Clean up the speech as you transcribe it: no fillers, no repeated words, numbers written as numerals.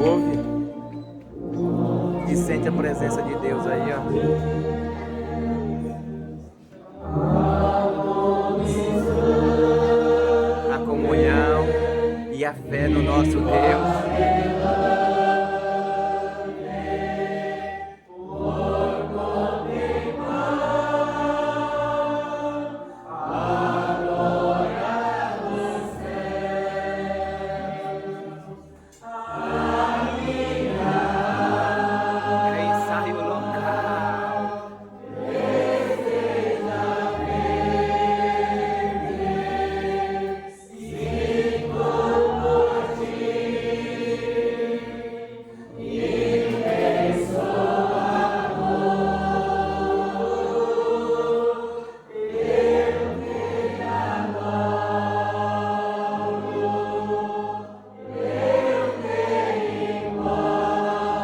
ouve e sente a presença de Deus aí, ó. A comunhão e a fé no nosso Deus.